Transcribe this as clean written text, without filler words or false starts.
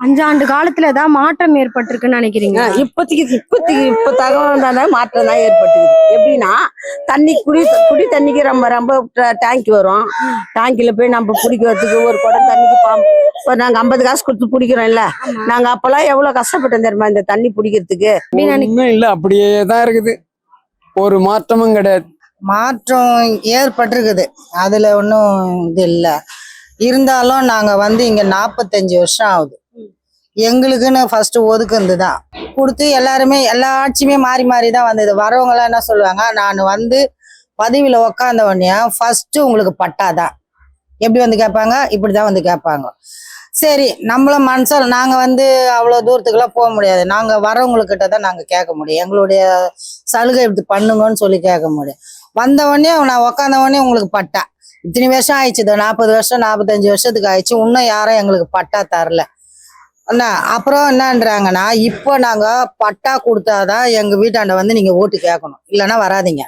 5 ஆண்டு காலத்துல ஏதாவது மாற்றம் ஏற்பட்டிருக்குன்னு நினைக்கிறீங்க? இப்ப தகவல் தானே மாற்றம் தான் ஏற்பட்டுக்குது. எப்படின்னா தண்ணி குடி தண்ணிக்கு ரொம்ப ரொம்ப டேங்க் வரும். டேங்கில போய் நம்ம பிடிக்கிறதுக்கு ஒரு குடம் தண்ணிக்கு இப்போ நாங்க 50 காசு கொடுத்து பிடிக்கிறோம்ல. நாங்க அப்பெல்லாம் எவ்வளவு கஷ்டப்பட்டோம் தெரியுமா இந்த தண்ணி பிடிக்கிறதுக்கு. ஒண்ணும் இல்ல, அப்படியே தான் இருக்குது. ஒரு மாற்றமும் கிடையாது. மாற்றம் ஏற்பட்டிருக்குது, அதுல ஒன்றும் இது இல்லை. இருந்தாலும் நாங்க வந்து இங்க 45 வருஷம் ஆகுது. எங்களுக்குன்னு ஃபர்ஸ்ட் ஒதுக்குந்து தான் கொடுத்து எல்லாருமே எல்லா ஆட்சியுமே மாறி மாறி தான் வந்தது. வரவங்களாம் என்ன சொல்லுவாங்க, நான் வந்து பதவியில் உக்காந்த உடனே ஃபர்ஸ்ட் உங்களுக்கு பட்டாதான் எப்படி வந்து கேட்பாங்க, இப்படிதான் வந்து கேட்பாங்க. சரி, நம்மளும் மனசால் நாங்கள் வந்து அவ்வளோ தூரத்துக்குலாம் போக முடியாது. நாங்கள் வரவங்கக்கிட்ட தான் நாங்கள் கேட்க முடியும், எங்களுடைய சலுகை இப்படி பண்ணுங்கன்னு சொல்லி கேட்க முடியும். வந்தவொடனே நான் உக்காந்தவொடனே உங்களுக்கு பட்டா இத்தனை வருஷம் ஆயிடுச்சு, 40 வருஷம் 45 வருஷத்துக்கு ஆயிடுச்சு, இன்னும் யாரும் எங்களுக்கு பட்டா தரல. அப்புறம் என்னன்றாங்கன்னா, இப்போ நாங்கள் பட்டா கொடுத்தாதான் எங்கள் வீட்டாண்ட வந்து நீங்கள் ஓட்டு கேட்கணும், இல்லைன்னா வராதிங்க.